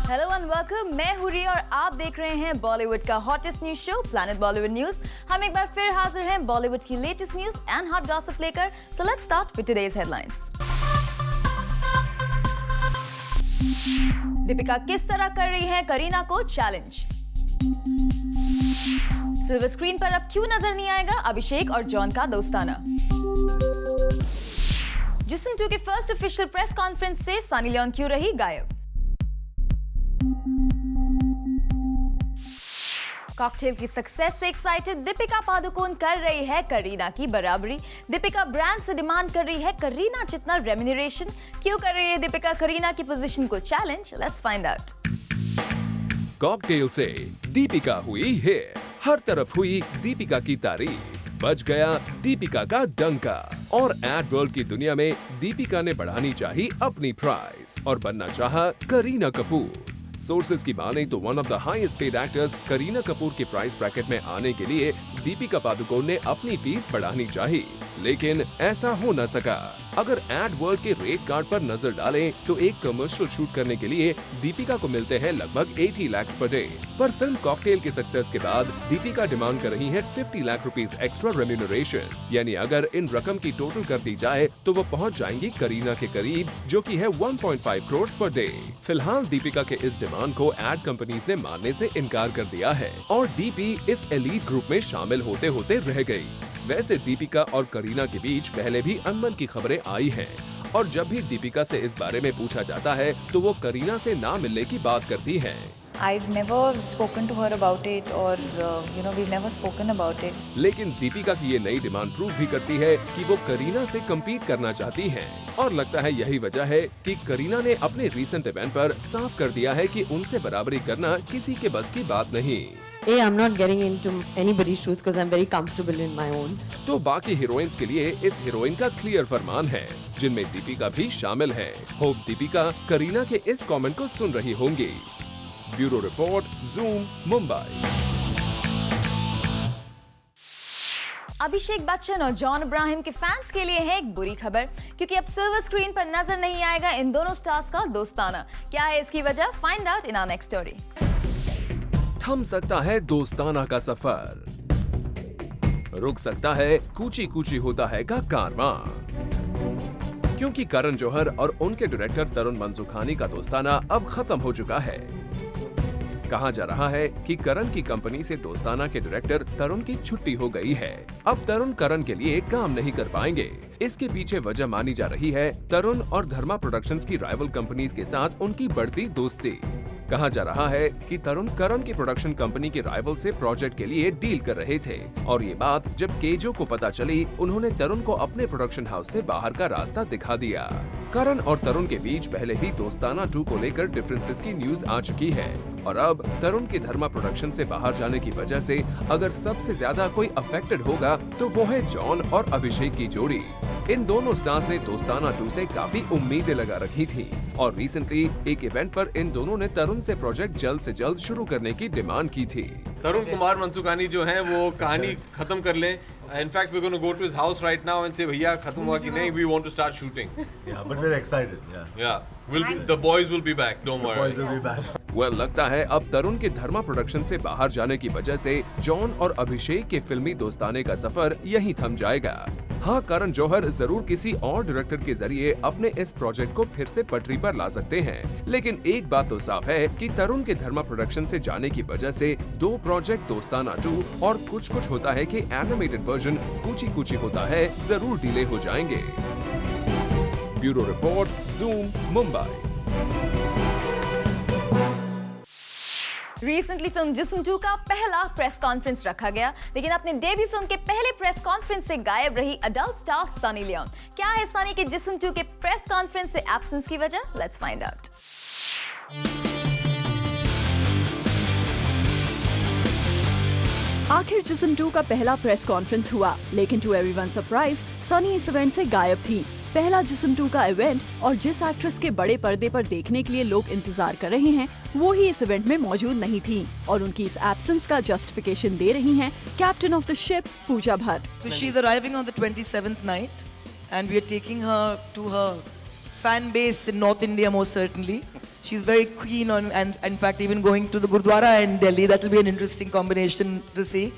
Hello and welcome, मैं हूँ रिया और आप देख रहे हैं बॉलीवुड का hottest news show planet Bollywood news. हम एक बार फिर हाजिर हैं बॉलीवुड की latest news and hot gossip लेकर। So let's start with today's headlines. Deepika किस तरह कर रही है करीना को चैलेंज। सिल्वर स्क्रीन पर अब क्यों नजर नहीं आएगा अभिषेक और जॉन का दोस्ताना। जिस्म 2 के फर्स्ट ऑफिशियल प्रेस कॉन्फ्रेंस से सनी लियोन क्यों रही गायब। कॉकटेल की सक्सेस से एक्साइटेड दीपिका पादुकोण कर रही है करीना की बराबरी। दीपिका ब्रांड से डिमांड कर रही है करीना जितना रेम्यूनरेशन। क्यों कर रही है दीपिका करीना की पोजीशन को challenge, let's find out. Cocktail से दीपिका हुई हिट, हर तरफ हुई दीपिका की तारीफ, बज गया दीपिका का डंका और एड वर्ल्ड की दुनिया में दीपिका ने बढ़ानी चाहिए अपनी प्राइस और बनना चाहा करीना कपूर। सोर्सेज की माने तो one of the highest paid actors Kareena Kapoor के प्राइस ब्रैकेट में आने के लिए दीपिका पादुकोण ने अपनी फीस बढ़ानी चाहिए, लेकिन ऐसा हो न सका। अगर एड वर्ल्ड के रेट कार्ड पर नजर डालें तो एक कमर्शियल शूट करने के लिए दीपिका को मिलते हैं लगभग 80 लाख पर डे। पर फिल्म कॉकटेल के सक्सेस के बाद दीपिका डिमांड कर रही है 50 लाख रुपीस एक्स्ट्रा रेम्यूनरेशन, यानी अगर इन रकम की टोटल कर दी जाए तो वो पहुंच जाएंगी करीना के करीब, जो कि है 1.5 करोड़ पर डे। फिलहाल दीपिका के इस डिमांड को एड कंपनीज ने मानने से इनकार कर दिया है और डीपी इस एलीट ग्रुप में शामिल होते होते रह गई। वैसे दीपिका और करीना के बीच पहले भी अनबन की खबरें आई हैं और जब भी दीपिका से इस बारे में पूछा जाता है तो वो करीना से ना मिलने की बात करती हैं। I've never spoken to her about it or we've never spoken about it. लेकिन दीपिका की ये नई डिमांड प्रूव भी करती है कि वो करीना से कम्पीट करना चाहती हैं और लगता है यही वजह है कि करीना ने अपने रीसेंट इवेंट पर साफ कर दिया है कि उनसे बराबरी करना किसी के बस की बात नहीं। Hey, I'm not getting into anybody's shoes because I'm very comfortable in my own. तो बाकी हीरोइंस के लिए इस हीरोइन का क्लियर फरमान है, जिनमें दीपिका भी शामिल है। होप दीपिका करीना के इस कमेंट को सुन रही होंगी। Bureau report, Zoom, Mumbai. Abhishek Bachchan और जॉन अब्राहम के फैंस के लिए है एक बुरी खबर, क्योंकि अब सिल्वर स्क्रीन पर नजर नहीं आएगा इन दोनों स्टार्स का दोस्ताना। क्या है इसकी वजह, find out in our next story. थम सकता है दोस्ताना का सफर, रुक सकता है कूची कूची होता है का कारवां, क्योंकि करण जौहर और उनके डायरेक्टर तरुण मंसूखानी का दोस्ताना अब खत्म हो चुका है। कहा जा रहा है कि करण की कंपनी से दोस्ताना के डायरेक्टर तरुण की छुट्टी हो गई है। अब तरुण करण के लिए काम नहीं कर पाएंगे। इसके पीछे वजह मानी जा रही है तरुण और धर्मा प्रोडक्शंस की राइवल कंपनीज के साथ उनकी बढ़ती दोस्ती। कहा जा रहा है कि तरुण करण की प्रोडक्शन कंपनी के राइवल से प्रोजेक्ट के लिए डील कर रहे थे और ये बात जब केजो को पता चली, उन्होंने तरुण को अपने प्रोडक्शन हाउस से बाहर का रास्ता दिखा दिया। करण और तरुण के बीच पहले भी दोस्ताना 2 को लेकर डिफरेंसेस की न्यूज आ चुकी है और अब तरुण के धर्मा प्रोडक्शन से बाहर जाने की वजह से अगर सबसे ज्यादा कोई अफेक्टेड होगा तो वो है जॉन और अभिषेक की जोड़ी। इन दोनों स्टार्स ने दोस्ताना 2 से काफी उम्मीदें लगा रखी थी और रिसेंटली एक इवेंट पर इन दोनों ने तरुण से प्रोजेक्ट जल्द से जल्द शुरू करने की डिमांड की थी। तरुण कुमार मंसूखानी जो हैं वो कहानी खत्म कर लें। In fact, we're going to go to his house right now and say, भैया खत्म हुआ कि नहीं? We want to start shooting. Yeah, but we're excited. Yeah. The boys will be back. Don't worry. The boys will be back. well, लगता है अब तरुण के धर्मा production से बाहर जाने की वजह से जॉन और अभिषेक के फिल्मी दोस्ताने का सफर यहीं थम जाएगा। हाँ, करण जौहर जरूर किसी और डायरेक्टर के जरिए अपने इस प्रोजेक्ट को फिर से पटरी पर ला सकते हैं, लेकिन एक बात तो साफ है कि तरुण के धर्मा प्रोडक्शन से जाने की वजह से 2 प्रोजेक्ट दोस्ताना 2 और कुछ होता है कि एनिमेटेड वर्जन कुची कुची होता है जरूर डिले हो जाएंगे। Bureau report, Zoom, Mumbai. Recently film जिस्म 2 का पहला प्रेस कॉन्फ्रेंस रखा गया, लेकिन अपने डेब्यू फिल्म के पहले प्रेस कॉन्फ्रेंस से गायब रही अडल्ट स्टार सनी लियोन। क्या है सनी के जिस्म 2 के प्रेस कॉन्फ्रेंस से एब्सेंस की वजह, लेट्स फाइंड आउट। आखिर जिस्म 2 का पहला प्रेस कॉन्फ्रेंस हुआ, लेकिन टू एवरीवन सरप्राइज सनी इस इवेंट से गायब थी। पहला जिस्म 2 का इवेंट और जिस एक्ट्रेस के बड़े पर्दे पर देखने के लिए लोग इंतजार कर रहे हैं वो ही इस इवेंट में मौजूद नहीं थी और उनकी इस एब्सेंस का जस्टिफिकेशन दे रही हैं captain of the ship Pooja Bhatt. So she's arriving on the 27th night and we are taking her to her fan base in North India most certainly. She's very keen on, and in fact even going to the Gurdwara in Delhi. That will be an interesting combination to see.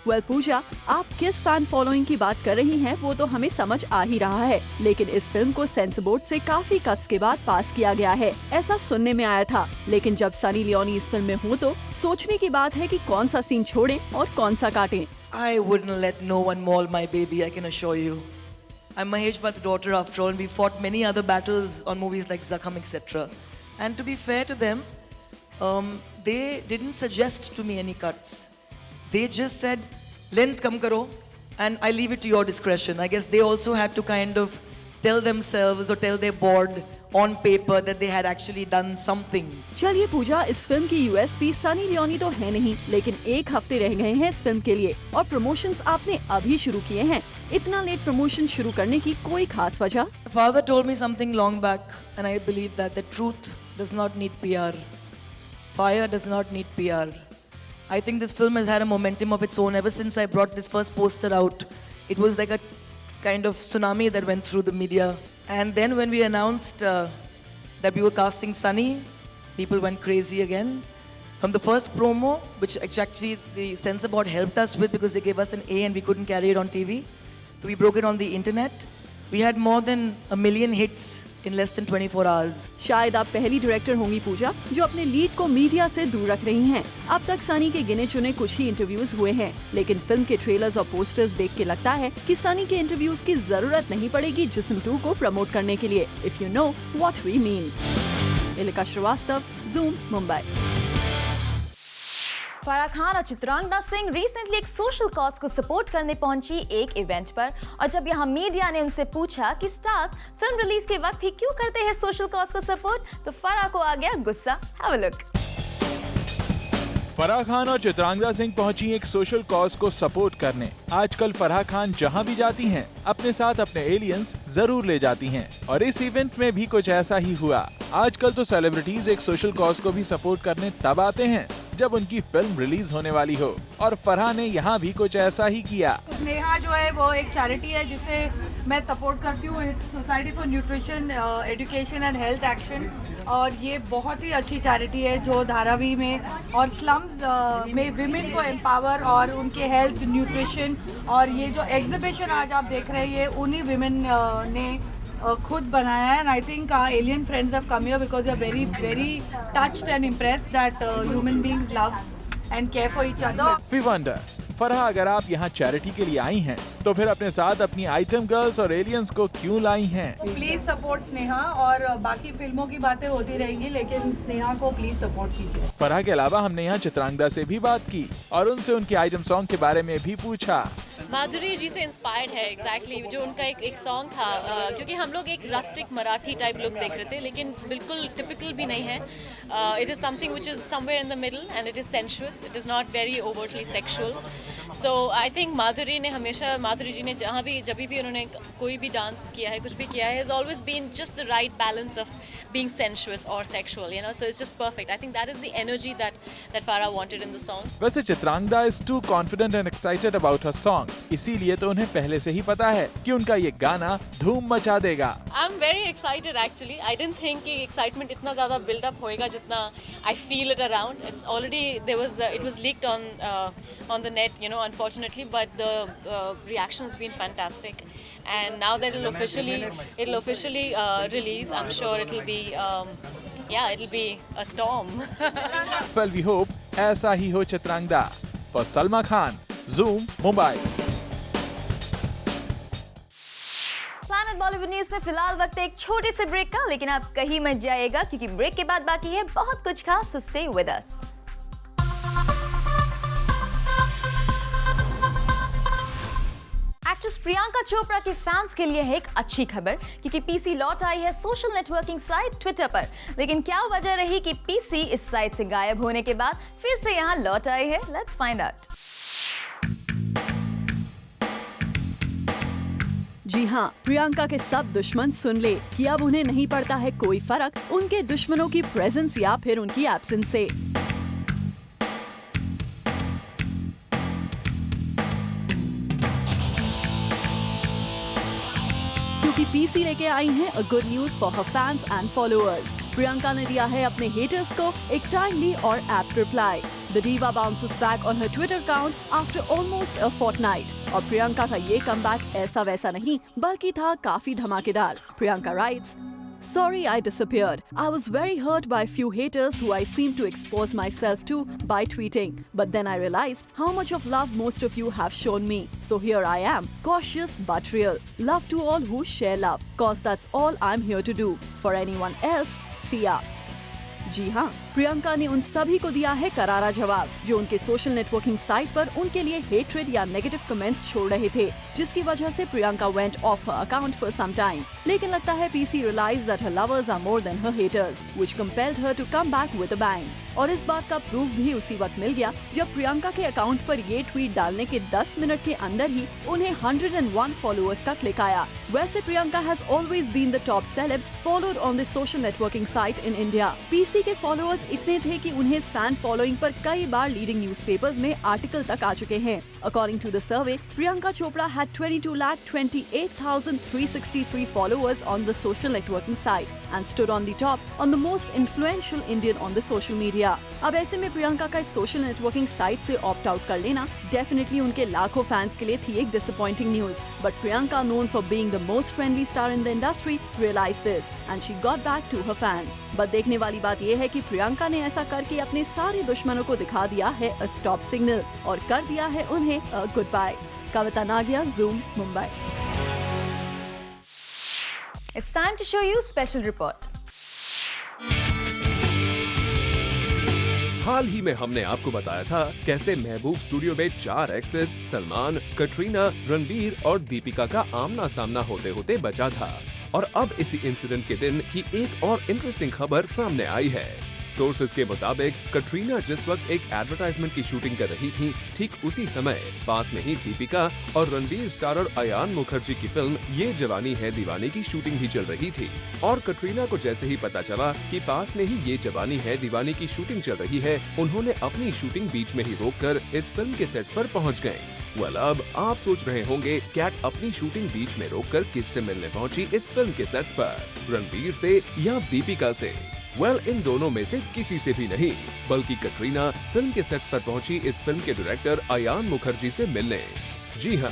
Well Pooja, आप किस fan following की बात कर रही हैं वो तो हमें समझ आ ही रहा है, लेकिन इस फिल्म को सेंसर बोर्ड से काफी कट्स के बाद पास किया गया है, ऐसा सुनने में आया था। लेकिन जब सनी लियोनी इस फिल्म में हो तो सोचने की बात है कि कौन सा सीन छोड़ें और कौन सा काटें। I wouldn't let no one maul my baby, I can assure you. I'm Mahesh Bhatt's daughter after all, and we fought many other battles on movies like Zakham, etc. And to be fair to them, they didn't suggest to me any cuts. They just said, length kam karo, and I leave it to your discretion. I guess they also had to kind of tell themselves or tell their board on paper that they had actually done something. चलिए पूजा, इस film की USP Sunny Leone तो है नहीं, लेकिन एक हफ्ते रह गए हैं इस फिल्म के लिए और प्रमोशंस आपने अभी शुरू किए हैं। इतना लेट प्रमोशन शुरू करने की कोई खास वजह? Father told me something long back, and I believe that the truth does not need PR. Fire does not need PR. I think this film has had a momentum of its own ever since I brought this first poster out. It was like a kind of tsunami that went through the media. And then when we announced that we were casting Sunny, people went crazy again. From the first promo, which actually the censor board helped us with because they gave us an A and we couldn't carry it on TV, so we broke it on the internet. We had more than 1 million hits in less than 24 hours. शायद आप पहली director होंगी पूजा जो अपने lead को media से दूर रख रही हैं। अब तक सनी के गिने चुने कुछ ही इंटरव्यूज हुए हैं, लेकिन फिल्म के ट्रेलर्स और पोस्टर्स देख के लगता है कि सनी के इंटरव्यूज की जरूरत नहीं पड़ेगी जिस्म 2 को प्रमोट करने के लिए। If you know what we mean. Ilika Srivastava, Zoom, Mumbai. Farah Khan और चित्रांगदा सिंह रिसेंटली एक सोशल कॉज को सपोर्ट करने पहुंची एक इवेंट पर, और जब यहाँ मीडिया ने उनसे पूछा कि स्टार्स फिल्म रिलीज के वक्त ही क्यों करते हैं सोशल कॉज को सपोर्ट, तो फराह को आ गया गुस्सा। Have a look. Farah Khan और चित्रांगदा सिंह पहुंची एक सोशल कॉज को सपोर्ट करने। आजकल फराह खान जहां भी जाती हैं, अपने साथ अपने एलियंस जरूर ले जाती हैं, और इस इवेंट में भी कुछ ऐसा ही हुआ। आजकल तो सेलिब्रिटीज एक सोशल कॉज को भी सपोर्ट करने तब आते हैं जब उनकी फिल्म रिलीज होने वाली हो, और फराह ने यहाँ भी कुछ ऐसा ही किया। स्नेहा जो है वो एक चैरिटी है जिसे मैं सपोर्ट करती हूँ, society for nutrition education and health action, और ये बहुत ही अच्छी चैरिटी है जो धारावी में और स्लम्स में विमेन को एम्पावर और उनके हेल्थ न्यूट्रिशन, और ये जो एग्जीबिशन आज आप देख रहे हैं ये उन्हीं विमेन ने खुद बनाया है। And I think alien friends have come here because they are very very touched and impressed that human beings love and care for each other. We wonder, Farah अगर आप यहाँ चैरिटी के लिए आई हैं, तो फिर अपने साथ अपनी आइटम गर्ल्स और एलियंस को क्यों लाई हैं? प्लीज सपोर्ट स्नेहा, और बाकी फिल्मों की बातें होती रहेंगी लेकिन स्नेहा को प्लीज सपोर्ट कीजिए। फराह के अलावा हमने यहाँ चित्रांगदा से भी बात की और उनसे उनकी आइटम सॉन्ग के बारे में भी पूछा। माधुरी जी से इंस्पायर्ड है एग्जैक्टली जो उनका एक सॉन्ग था, क्योंकि हम लोग एक रस्टिक मराठी टाइप लुक देख रहे थे लेकिन बिल्कुल टिपिकल भी नहीं है। It is something which is somewhere in the middle and it is sensuous, it is not very overtly sexual. So I think Madhuri ji ने जब भी उन्होंने कोई भी डांस किया है, कुछ भी किया है, is always been just the right balance of being sensuous और sexual, you know, so it's just perfect. I think that is the energy that Farah wanted in the song. वैसे Chitrangada is too confident and excited about her song, इसीलिए तो उन्हें पहले से ही पता है कि उनका ये गाना धूम मचा देगा। I am very excited actually. I didn't think कि एक्साइटमेंट इतना ज्यादा बिल्डअप होएगा जितना I feel it around. It's already it was leaked on the net, you know, unfortunately, but the reaction has been fantastic, and now that it'll officially release, I'm sure it'll be a storm. Well, we hope ऐसा ही हो Chitrangada. For Salma Khan, Zoom, Mumbai. Planet Bollywood news में फिलहाल वक्त है एक छोटे से break का, लेकिन आप कहीं मत जाइएगा क्योंकि ब्रेक के बाद बाकी है बहुत कुछ खास, so stay with us. Actress Priyanka Chopra के फैंस के लिए है एक अच्छी खबर, क्योंकि पीसी लौट आई है सोशल नेटवर्किंग साइट ट्विटर पर। लेकिन क्या वजह रही कि पीसी इस साइट से गायब होने के बाद फिर से यहाँ लौट आई है? Let's find out. जी हाँ, प्रियंका के सब दुश्मन सुन ले कि अब उन्हें नहीं पड़ता है कोई फर्क उनके दुश्मनों की प्रेजेंस या फिर उनकी एब्सेंस से। क्योंकि पीसी लेके आई हैं a good news for her fans and followers. Priyanka ने दिया है अपने हेटर्स को एक टाइमली और apt reply. The diva bounces back on her Twitter account after almost a fortnight. और प्रियंका का ये कमबैक ऐसा वैसा नहीं बल्कि था काफी धमाकेदार। Priyanka writes, Sorry I disappeared. I was very hurt by a few haters who I seemed to expose myself to by tweeting. But then I realized how much of love most of you have shown me. So here I am, cautious but real. Love to all who share love. Cause that's all I'm here to do. For anyone else, see ya. जी हाँ, प्रियंका ने उन सभी को दिया है करारा जवाब जो उनके सोशल नेटवर्किंग साइट पर उनके लिए हेट्रेड या नेगेटिव कमेंट्स छोड़ रहे थे, जिसकी वजह से Priyanka went off her account for some time. लेकिन लगता है PC realized that her lovers are more than her haters, which compelled her to come back with a bang. और इस बात का प्रूफ भी उसी वक्त मिल गया जब प्रियंका के अकाउंट पर ये ट्वीट डालने के 10 मिनट के अंदर ही उन्हें 101 फॉलोअर्स का क्लिक आया। वैसे Priyanka has always been the top celeb followed on the social networking site in India. PC के फॉलोअर्स इतने थे कि उन्हें फैन फॉलोइंग पर कई बार लीडिंग न्यूज़पेपर्स में आर्टिकल तक आ चुके हैं। According to the survey, Priyanka Chopra had 22,28,363 followers on the social networking site and stood on the top on the most influential Indian on the social media. अब ऐसे में प्रियंका का इस सोशल नेटवर्किंग साइट से ऑप्ट आउट कर लेना डेफिनेटली उनके लाखों फैंस के लिए थी एक disappointing news. But Priyanka, known for being the most friendly star in the industry, realized this and she got back to her fans. But देखने वाली बात ये है कि प्रियंका ने ऐसा करके अपने सारे दुश्मनों को दिखा दिया है अ स्टॉप सिग्नल और कर दिया है उन्हें a goodbye. Kavita Nagia, Zoom, Mumbai. It's time to show you special report. हाल ही में हमने आपको बताया था कैसे महबूब स्टूडियो में 4 एक्सेस सलमान, कटरीना, रणबीर और दीपिका का आमना सामना होते होते बचा था। और अब इसी इंसिडेंट के दिन की एक और इंटरेस्टिंग खबर सामने आई है। सोर्सेज के मुताबिक कटरीना जिस वक्त एक एडवर्टाइजमेंट की शूटिंग कर रही थी, ठीक उसी समय पास में ही दीपिका और रणबीर स्टारर अयान मुखर्जी की फिल्म ये जवानी है दीवानी की शूटिंग भी चल रही थी। और कटरीना को जैसे ही पता चला कि पास में ही ये जवानी है दीवानी की शूटिंग चल रही है, उन्होंने अपनी शूटिंग बीच में ही रोककर इस फिल्म के सेट्स पर पहुंच गए। वेल, अब आप सोच रहे होंगे कैट अपनी शूटिंग बीच में रोककर किससे मिलने पहुंची इस फिल्म के सेट्स पर, रणबीर से या दीपिका से? वेल, इन दोनों में से किसी से भी नहीं, बल्कि कटरीना फिल्म के सेट्स पर पहुंची इस फिल्म के डायरेक्टर अयान मुखर्जी से मिलने। जी हाँ,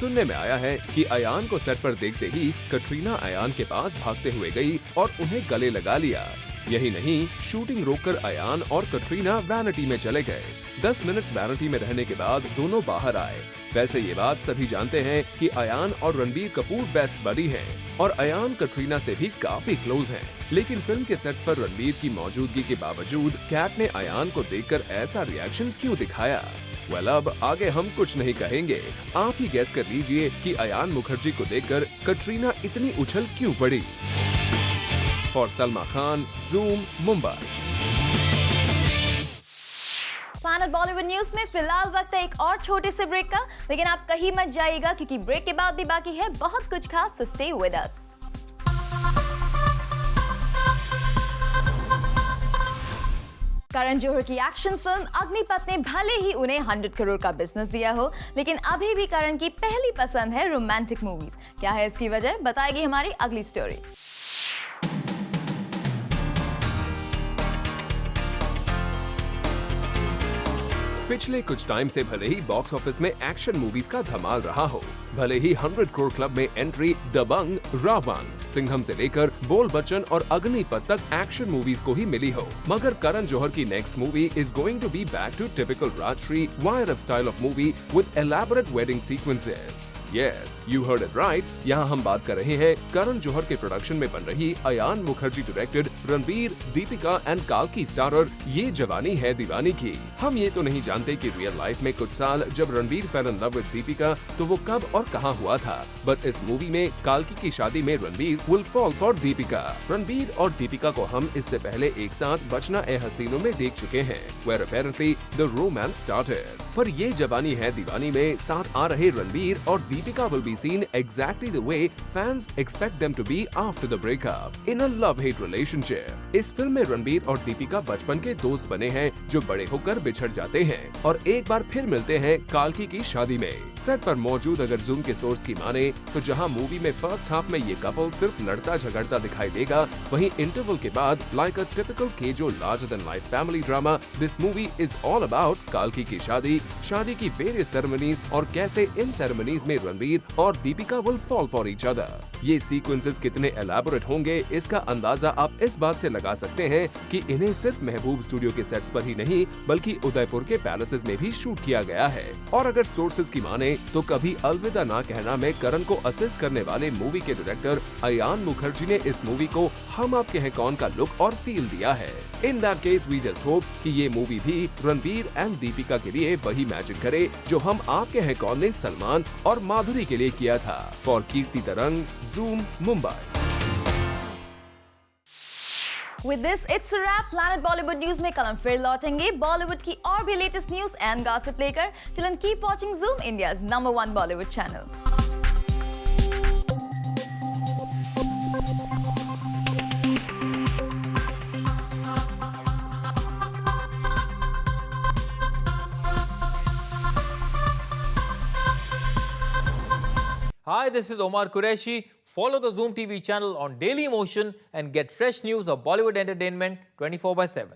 सुनने में आया है कि अयान को सेट पर देखते ही कटरीना अयान के पास भागते हुए गई और उन्हें गले लगा लिया। यही नहीं, शूटिंग रोककर अयान और कटरीना वैनिटी में चले गए। 10 मिनट्स वैनिटी में रहने के बाद दोनों बाहर आए। वैसे ये बात सभी जानते हैं कि अयान और रणबीर कपूर बेस्ट बडी हैं और अयान कटरीना से भी काफी क्लोज हैं। लेकिन फिल्म के सेट्स पर रणबीर की मौजूदगी के बावजूद कैट ने अयान को देखकर ऐसा रिएक्शन क्यों दिखाया? वेल, अब आगे हम कुछ नहीं कहेंगे, आप ही गेस कर लीजिए कि अयान मुखर्जी को देखकर कटरीना इतनी उछल क्यों पड़ी। For Salma Khan, Zoom, Mumbai. Final Bollywood news में फिलहाल वक्त है एक और छोटे से ब्रेक का, लेकिन आप कहीं मत जाइएगा क्योंकि ब्रेक के बाद भी बाकी है बहुत कुछ खास, so stay with us। करण जौहर की एक्शन फिल्म अग्निपथ ने भले ही उन्हें 100 करोड़ का बिजनेस दिया हो, लेकिन अभी भी करण की पहली पसंद है रोमांटिक मूवीज। क्या है इसकी वजह, बताएगी हमारी अगली स्टोरी। पिछले कुछ टाइम से भले ही बॉक्स ऑफिस में एक्शन मूवीज का धमाल रहा हो, भले ही 100 करोड़ क्लब में एंट्री दबंग, रावण, सिंघम से लेकर बोल बच्चन और अग्निपथ तक एक्शन मूवीज को ही मिली हो, मगर करण जौहर की next movie is going to be back to typical Rajshri wire style of movie with elaborate wedding sequences. Yes, you heard it right। यहाँ हम बात कर रहे हैं करण जौहर के प्रोडक्शन में बन रही अयान मुखर्जी डायरेक्टेड रणबीर, दीपिका एंड काल्की स्टारर ये जवानी है दीवानी की। हम ये तो नहीं जानते कि रियल लाइफ में कुछ साल जब Ranbir fail in love with Deepika तो वो कब और कहाँ हुआ था, बट इस मूवी में काल्की की शादी में Ranbir will fall for Deepika. Ranbir और दीपिका को हम इससे पहले एक साथ बचना ए हसीनों में देख चुके हैं, where apparently the romance started। पर ये जवानी है दीवानी में साथ आ रहे रणबीर और Deepika will be seen exactly the way fans expect them to be after the breakup, in a love-hate relationship. इस फिल्म में रणबीर और दीपिका बचपन के दोस्त बने हैं जो बड़े होकर बिछड़ जाते हैं और एक बार फिर मिलते हैं काल्की की शादी में। सेट पर मौजूद अगर जूम के सोर्स की माने तो जहां मूवी में फर्स्ट हाफ में ये कपल सिर्फ लड़ता झगड़ता दिखाई देगा, वहीं इंटरवल के बाद like a typical KJo larger than life family drama, this movie is all about काल्की की शादी की वेरियस सेरेमनीज और कैसे इन सेरेमनीज में रणबीर और Deepika will fall for each other. ये सीक्वेंसेस कितने एलैबोरेट होंगे इसका अंदाजा आप इस बात से लगा सकते हैं कि इन्हें सिर्फ महबूब स्टूडियो के सेट्स पर ही नहीं बल्कि उदयपुर के पैलेसेस में भी शूट किया गया है। और अगर सोर्सेज की माने तो कभी अलविदा ना कहना में करण को असिस्ट करने वाले मूवी के डायरेक्टर अयान मुखर्जी ने इस मूवी को हम आपके हैं कौन का लुक और फील दिया है। In that case we just hope कि ये मूवी भी रणबीर एंड दीपिका के लिए वही मैजिक करे जो हम आपके हैं कौन ने सलमान और माधुरी के लिए किया था। फॉर कीर्ति तरंग, Zoom, Mumbai. With this, it's a wrap. Planet Bollywood News में कल हम फिर लौटेंगे बॉलीवुड की और भी लेटेस्ट न्यूज एंड गॉसिप लेकर। Till then, keep watching Zoom, India's #1 Bollywood channel. Hi, this is Omar Qureshi. Follow the Zoom TV channel on Daily Motion and get fresh news of Bollywood entertainment 24/7.